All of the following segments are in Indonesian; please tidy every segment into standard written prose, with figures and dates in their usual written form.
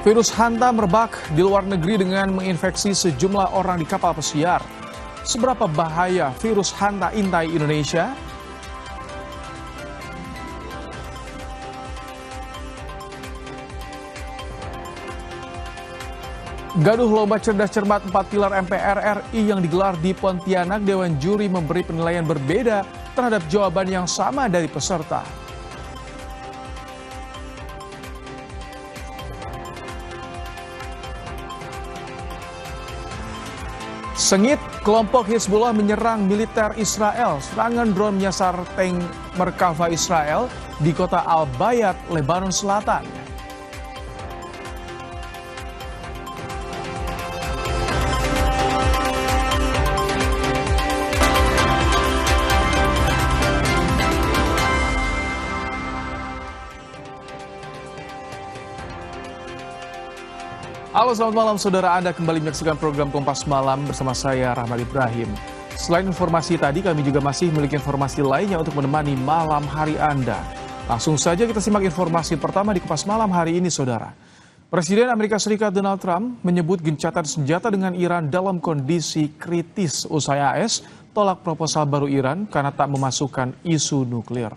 Virus hanta merebak di luar negeri dengan menginfeksi sejumlah orang di kapal pesiar. Seberapa bahaya virus hanta intai Indonesia? Gaduh lomba cerdas cermat 4 pilar MPR RI yang digelar di Pontianak, Dewan Juri memberi penilaian berbeda terhadap jawaban yang sama dari peserta. Sengit, kelompok Hizbullah menyerang militer Israel. Serangan drone menyasar tank Merkava Israel di kota Al-Bayat, Lebanon Selatan. Halo, selamat malam saudara. Anda kembali menyaksikan program Kompas Malam bersama saya Rahmat Ibrahim. Selain informasi tadi, kami juga masih memiliki informasi lainnya untuk menemani malam hari Anda. Langsung saja kita simak informasi pertama di Kompas Malam hari ini, saudara. Presiden Amerika Serikat Donald Trump menyebut gencatan senjata dengan Iran dalam kondisi kritis usai AS tolak proposal baru Iran karena tak memasukkan isu nuklir.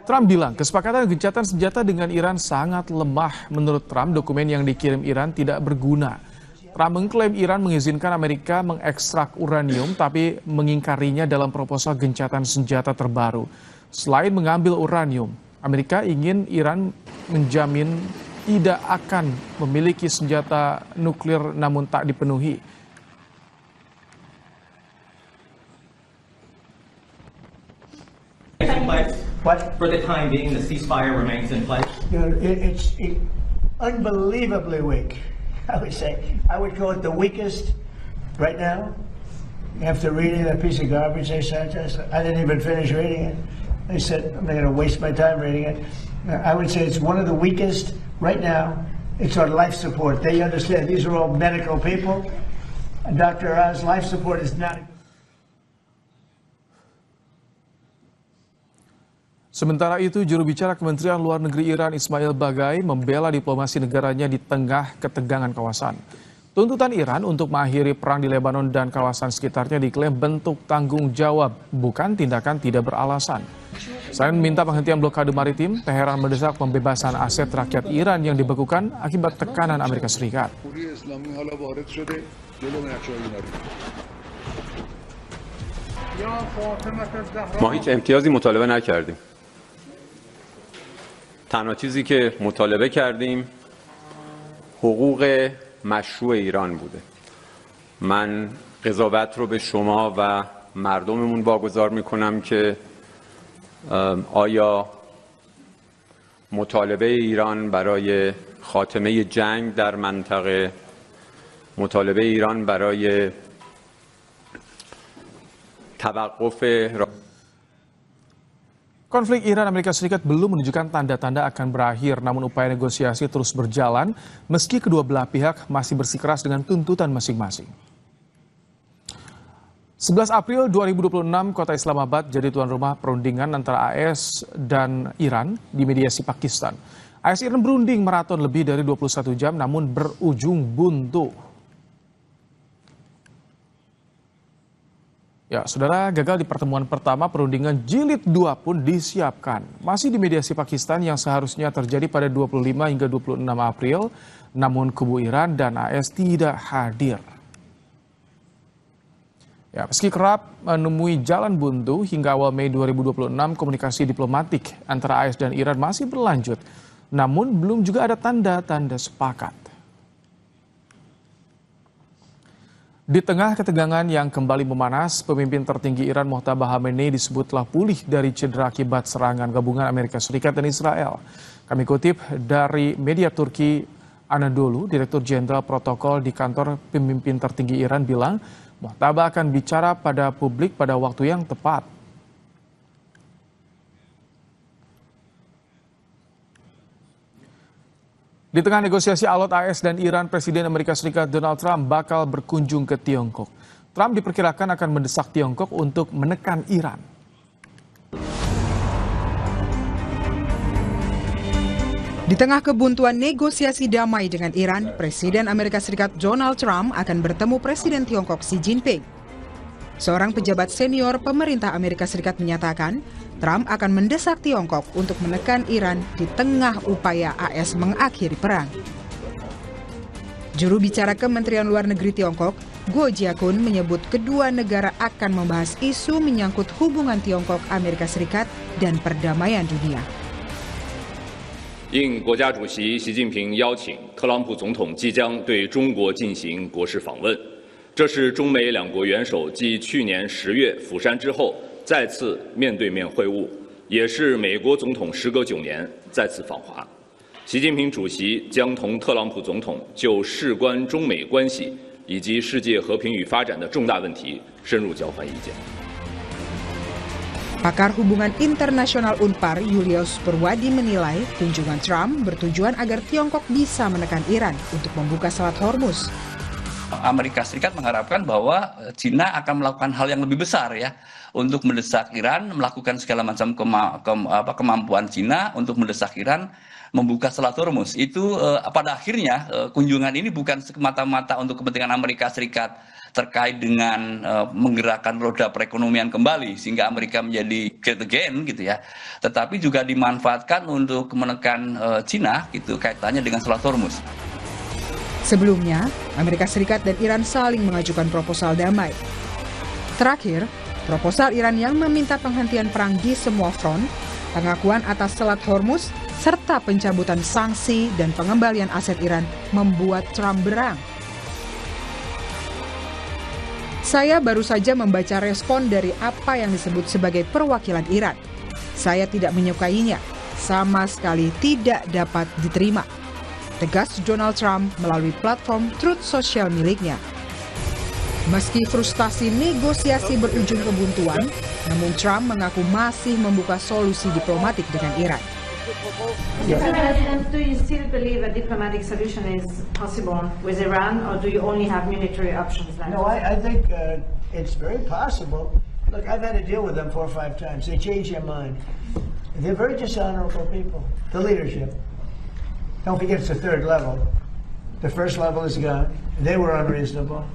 Trump bilang kesepakatan gencatan senjata dengan Iran sangat lemah. Menurut Trump, dokumen yang dikirim Iran tidak berguna. Trump mengklaim Iran mengizinkan Amerika mengekstrak uranium tapi mengingkarinya dalam proposal gencatan senjata terbaru. Selain mengambil uranium, Amerika ingin Iran menjamin tidak akan memiliki senjata nuklir namun tak dipenuhi. What? For the time being, the ceasefire remains in place? It's unbelievably weak, I would say. I would call it the weakest right now. After reading that piece of garbage they sent us, I didn't even finish reading it. They said, I'm not going to waste my time reading it. I would say it's one of the weakest right now. It's on life support. They understand these are all medical people. And Dr. Oz, life support is not... Sementara itu, juru bicara Kementerian Luar Negeri Iran Ismail Baghai membela diplomasi negaranya di tengah ketegangan kawasan. Tuntutan Iran untuk mengakhiri perang di Lebanon dan kawasan sekitarnya diklaim bentuk tanggung jawab, bukan tindakan tidak beralasan. Selain meminta penghentian blokade maritim, Teheran mendesak pembebasan aset rakyat Iran yang dibekukan akibat tekanan Amerika Serikat. ما هیچ امتیازی مطالبه نکردیم. تنها چیزی که مطالبه کردیم حقوق مشروع ایران بوده. من قضاوت رو به شما و مردممون واگذار میکنم که آیا مطالبه ایران برای خاتمه جنگ در منطقه، مطالبه ایران برای توقف Konflik Iran-Amerika Serikat belum menunjukkan tanda-tanda akan berakhir, namun upaya negosiasi terus berjalan meski kedua belah pihak masih bersikeras dengan tuntutan masing-masing. 11 April 2026, kota Islamabad jadi tuan rumah perundingan antara AS dan Iran di mediasi Pakistan. AS Iran berunding maraton lebih dari 21 jam namun berujung buntu. Ya, saudara, gagal di pertemuan pertama, perundingan jilid 2 pun disiapkan. Masih di mediasi Pakistan yang seharusnya terjadi pada 25 hingga 26 April, namun kubu Iran dan AS tidak hadir. Ya, meski kerap menemui jalan buntu, hingga awal Mei 2026 komunikasi diplomatik antara AS dan Iran masih berlanjut. Namun belum juga ada tanda-tanda sepakat. Di tengah ketegangan yang kembali memanas, pemimpin tertinggi Iran Mojtaba Khamenei disebut telah pulih dari cedera akibat serangan gabungan Amerika Serikat dan Israel. Kami kutip dari media Turki, Anadolu, Direktur Jenderal Protokol di kantor pemimpin tertinggi Iran bilang, Mojtaba akan bicara pada publik pada waktu yang tepat. Di tengah negosiasi alot AS dan Iran, Presiden Amerika Serikat Donald Trump bakal berkunjung ke Tiongkok. Trump diperkirakan akan mendesak Tiongkok untuk menekan Iran. Di tengah kebuntuan negosiasi damai dengan Iran, Presiden Amerika Serikat Donald Trump akan bertemu Presiden Tiongkok Xi Jinping. Seorang pejabat senior pemerintah Amerika Serikat menyatakan, Trump akan mendesak Tiongkok untuk menekan Iran di tengah upaya AS mengakhiri perang. Juru bicara Kementerian Luar Negeri Tiongkok, Guo Jiakun, menyebut kedua negara akan membahas isu menyangkut hubungan Tiongkok Amerika Serikat dan perdamaian dunia. 应国家主席习近平邀请，特朗普总统即将对中国进行国事访问。这是中美两国元首继去年10月釜山之后再次面对面会晤，也是美国总统时隔9年再次访华。习近平主席将同特朗普总统就事关中美关系以及世界和平与发展的重大问题深入交换意见。 Pakar hubungan internasional UNPAR Julius Purwadi menilai kunjungan Trump bertujuan agar Tiongkok bisa menekan Iran untuk membuka Selat Hormuz. Amerika Serikat mengharapkan bahwa Cina akan melakukan hal yang lebih besar ya untuk mendesak Iran, melakukan segala macam kemampuan Cina untuk mendesak Iran membuka Selat Hormuz. Itu pada akhirnya kunjungan ini bukan semata-mata untuk kepentingan Amerika Serikat terkait dengan menggerakkan roda perekonomian kembali sehingga Amerika menjadi great again gitu ya, tetapi juga dimanfaatkan untuk menekan Cina gitu kaitannya dengan Selat Hormuz. Sebelumnya, Amerika Serikat dan Iran saling mengajukan proposal damai. Terakhir, proposal Iran yang meminta penghentian perang di semua front, pengakuan atas Selat Hormuz, serta pencabutan sanksi dan pengembalian aset Iran membuat Trump berang. Saya baru saja membaca respon dari apa yang disebut sebagai perwakilan Iran. Saya tidak menyukainya, sama sekali tidak dapat diterima. Tegas Donald Trump melalui platform Truth Social miliknya. Meski frustasi negosiasi berujung kebuntuan, namun Trump mengaku masih membuka solusi diplomatik dengan Iran. Mr. President, do you still believe a diplomatic solution is possible with Iran, or do you only have military options left? No, I think it's very possible. Look, I've had to deal with them 4 or 5 times. They change their mind. They're very dishonorable people. The leadership. Don't forget it's the third level. The first level is gone. They were unreasonable.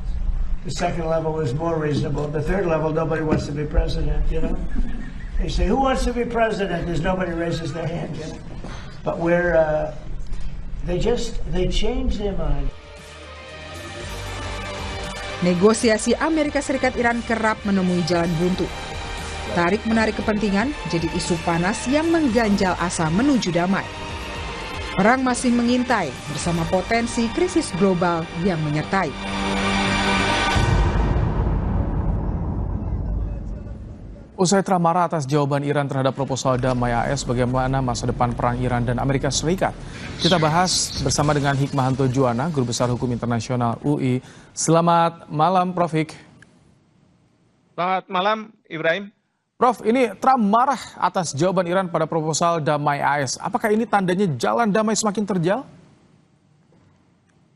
The second level was more reasonable. The third level, nobody wants to be president, you know? They say, who wants to be president? There's nobody raises their hand, you know? But they change their mind. Negosiasi Amerika Serikat Iran kerap menemui jalan buntu. Tarik-menarik kepentingan jadi isu panas yang mengganjal asa menuju damai. Perang masih mengintai bersama potensi krisis global yang menyertai. Usai Trump marah atas jawaban Iran terhadap proposal damai AS, bagaimana masa depan perang Iran dan Amerika Serikat? Kita bahas bersama dengan Hikmahanto Juwana, Guru Besar Hukum Internasional UI. Selamat malam, Prof. Hik. Selamat malam, Ibrahim. Prof, ini Trump marah atas jawaban Iran pada proposal damai AS. Apakah ini tandanya jalan damai semakin terjal?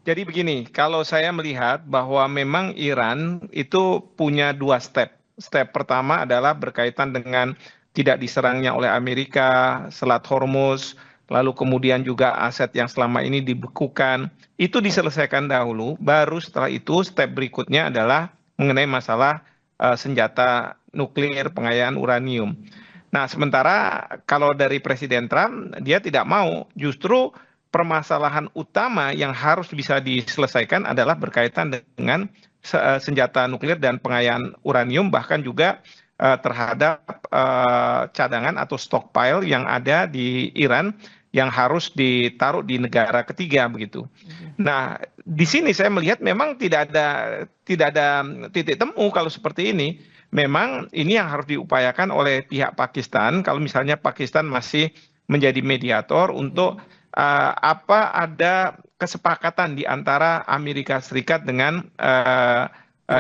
Jadi begini, kalau saya melihat bahwa memang Iran itu punya 2 step. Step pertama adalah berkaitan dengan tidak diserangnya oleh Amerika, Selat Hormuz, lalu kemudian juga aset yang selama ini dibekukan. Itu diselesaikan dahulu, baru setelah itu step berikutnya adalah mengenai masalah senjata nuklir, pengayaan uranium. Nah, sementara kalau dari Presiden Trump, dia tidak mau. Justru permasalahan utama yang harus bisa diselesaikan adalah berkaitan dengan senjata nuklir dan pengayaan uranium, bahkan juga terhadap cadangan atau stockpile yang ada di Iran yang harus ditaruh di negara ketiga begitu. Nah, di sini saya melihat memang tidak ada titik temu kalau seperti ini. Memang ini yang harus diupayakan oleh pihak Pakistan. Kalau misalnya Pakistan masih menjadi mediator untuk ada kesepakatan di antara Amerika Serikat dengan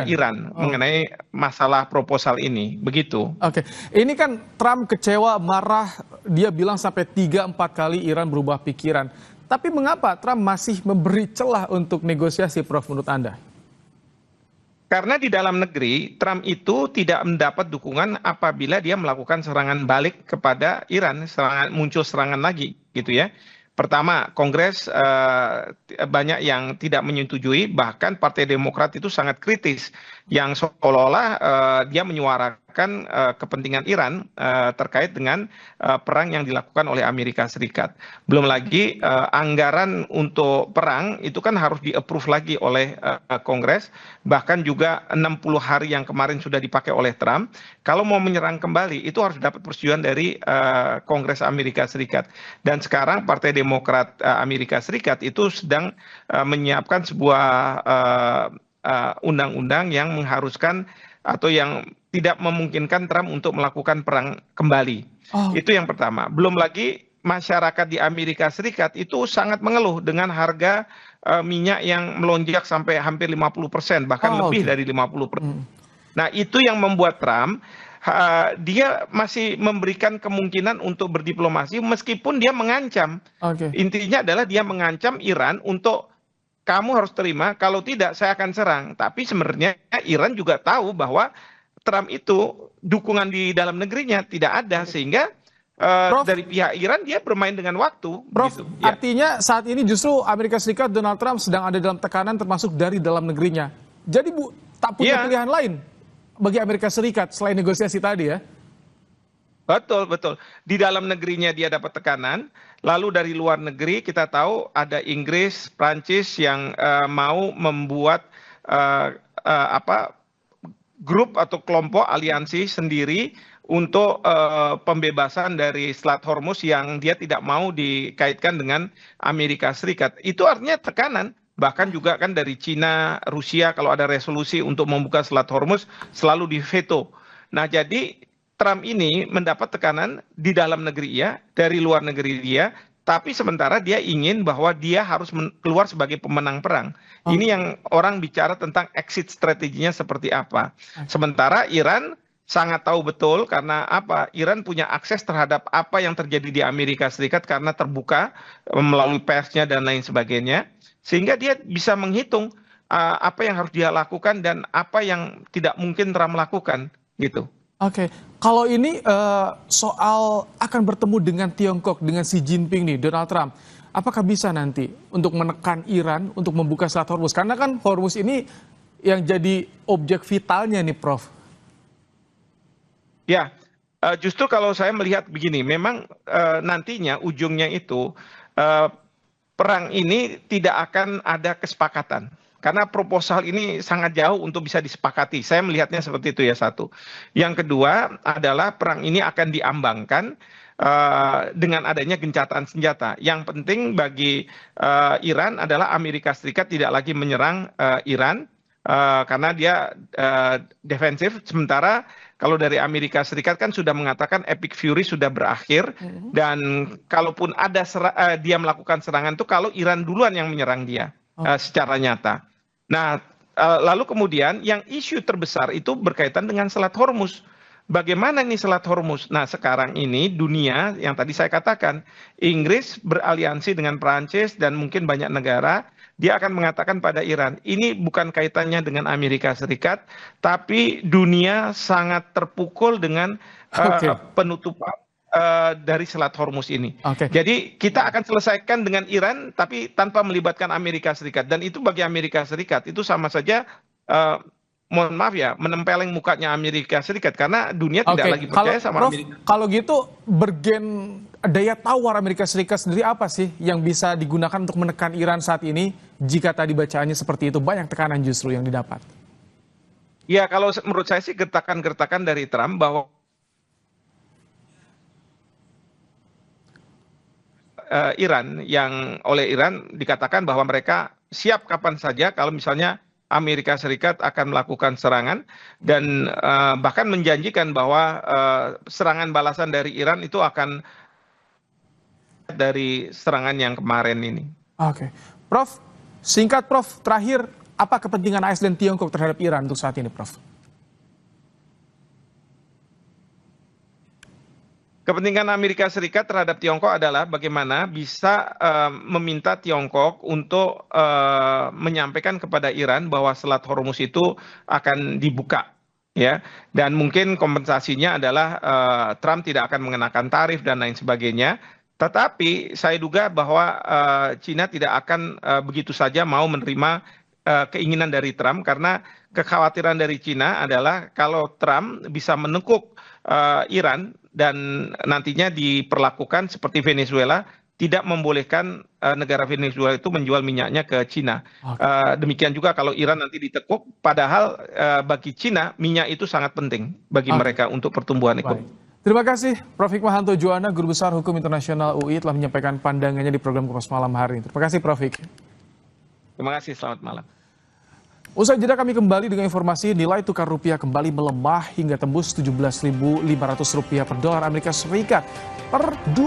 Iran mengenai masalah proposal ini, begitu. Oke, ini kan Trump kecewa, marah, dia bilang sampai 3-4 kali Iran berubah pikiran. Tapi mengapa Trump masih memberi celah untuk negosiasi, Prof, menurut Anda? Karena di dalam negeri, Trump itu tidak mendapat dukungan apabila dia melakukan serangan balik kepada Iran, muncul serangan lagi, gitu ya. Pertama, Kongres banyak yang tidak menyetujui, bahkan Partai Demokrat itu sangat kritis, yang seolah-olah dia menyuarakan kepentingan Iran terkait dengan perang yang dilakukan oleh Amerika Serikat. Belum lagi anggaran untuk perang itu kan harus di-approve lagi oleh Kongres, bahkan juga 60 hari yang kemarin sudah dipakai oleh Trump. Kalau mau menyerang kembali, itu harus dapat persetujuan dari Kongres Amerika Serikat. Dan sekarang Partai Demokrat Amerika Serikat itu sedang menyiapkan sebuah undang-undang yang mengharuskan atau yang tidak memungkinkan Trump untuk melakukan perang kembali. Itu yang pertama. Belum lagi masyarakat di Amerika Serikat itu sangat mengeluh dengan harga minyak yang melonjak sampai hampir 50%, bahkan lebih dari 50%. Nah, itu yang membuat Trump dia masih memberikan kemungkinan untuk berdiplomasi meskipun dia mengancam. Intinya adalah dia mengancam Iran untuk kamu harus terima, kalau tidak saya akan serang. Tapi sebenarnya Iran juga tahu bahwa Trump itu dukungan di dalam negerinya tidak ada, sehingga dari pihak Iran dia bermain dengan waktu. Prof, gitu. Artinya saat ini justru Amerika Serikat, Donald Trump sedang ada dalam tekanan termasuk dari dalam negerinya. Jadi tak punya pilihan lain bagi Amerika Serikat selain negosiasi tadi ya? Betul, betul. Di dalam negerinya dia dapat tekanan, lalu dari luar negeri kita tahu ada Inggris, Prancis yang mau membuat grup atau kelompok aliansi sendiri untuk pembebasan dari Selat Hormuz yang dia tidak mau dikaitkan dengan Amerika Serikat. Itu artinya tekanan. Bahkan juga kan dari Cina, Rusia kalau ada resolusi untuk membuka Selat Hormuz selalu diveto. Nah, jadi Trump ini mendapat tekanan di dalam negeri dia, dari luar negeri dia, tapi sementara dia ingin bahwa dia harus keluar sebagai pemenang perang. Ini yang orang bicara tentang exit strateginya seperti apa. Sementara Iran sangat tahu betul karena apa? Iran punya akses terhadap apa yang terjadi di Amerika Serikat karena terbuka melalui persnya dan lain sebagainya. Sehingga dia bisa menghitung apa yang harus dia lakukan dan apa yang tidak mungkin Trump lakukan gitu. Oke, kalau ini soal akan bertemu dengan Tiongkok, dengan Xi Jinping nih, Donald Trump, apakah bisa nanti untuk menekan Iran untuk membuka Selat Hormuz? Karena kan Hormuz ini yang jadi objek vitalnya nih, Prof. Ya, justru kalau saya melihat begini, memang nantinya ujungnya itu perang ini tidak akan ada kesepakatan. Karena proposal ini sangat jauh untuk bisa disepakati. Saya melihatnya seperti itu ya, satu. Yang kedua adalah perang ini akan diambangkan dengan adanya gencatan senjata. Yang penting bagi Iran adalah Amerika Serikat tidak lagi menyerang Iran karena dia defensif. Sementara kalau dari Amerika Serikat kan sudah mengatakan Epic Fury sudah berakhir. Dan kalaupun ada dia melakukan serangan itu kalau Iran duluan yang menyerang dia. Secara nyata. Nah, lalu kemudian yang isu terbesar itu berkaitan dengan Selat Hormuz. Bagaimana nih Selat Hormuz? Nah, sekarang ini dunia yang tadi saya katakan, Inggris beraliansi dengan Prancis dan mungkin banyak negara, dia akan mengatakan pada Iran, ini bukan kaitannya dengan Amerika Serikat, tapi dunia sangat terpukul dengan penutupan dari Selat Hormuz ini. Jadi kita akan selesaikan dengan Iran tapi tanpa melibatkan Amerika Serikat, dan itu bagi Amerika Serikat itu sama saja mohon maaf ya menempeleng mukanya Amerika Serikat karena dunia tidak lagi percaya sama Prof, Amerika. Kalau gitu bergen daya tawar Amerika Serikat sendiri apa sih yang bisa digunakan untuk menekan Iran saat ini jika tadi bacaannya seperti itu, banyak tekanan justru yang didapat? Ya, kalau menurut saya sih gertakan-gertakan dari Trump bahwa Iran yang oleh Iran dikatakan bahwa mereka siap kapan saja kalau misalnya Amerika Serikat akan melakukan serangan dan bahkan menjanjikan bahwa serangan balasan dari Iran itu akan dari serangan yang kemarin ini. Oke, Prof, singkat Prof, terakhir apa kepentingan AS dan Tiongkok terhadap Iran untuk saat ini, Prof? Kepentingan Amerika Serikat terhadap Tiongkok adalah bagaimana bisa meminta Tiongkok untuk menyampaikan kepada Iran bahwa Selat Hormuz itu akan dibuka, ya. Dan mungkin kompensasinya adalah Trump tidak akan mengenakan tarif dan lain sebagainya. Tetapi saya duga bahwa Cina tidak akan begitu saja mau menerima keinginan dari Trump, karena kekhawatiran dari Cina adalah kalau Trump bisa menekuk Iran dan nantinya diperlakukan seperti Venezuela, tidak membolehkan negara Venezuela itu menjual minyaknya ke Cina. Demikian juga kalau Iran nanti ditekuk, padahal bagi Cina minyak itu sangat penting bagi mereka untuk pertumbuhan ekonomi. Terima kasih Prof. Hikmahanto Juwana, Guru Besar Hukum Internasional UI, telah menyampaikan pandangannya di program Kompas Malam hari ini. Terima kasih Prof. Terima kasih, selamat malam. Usai jeda kami kembali dengan informasi nilai tukar rupiah kembali melemah hingga tembus Rp17.500 per dolar Amerika Serikat per 2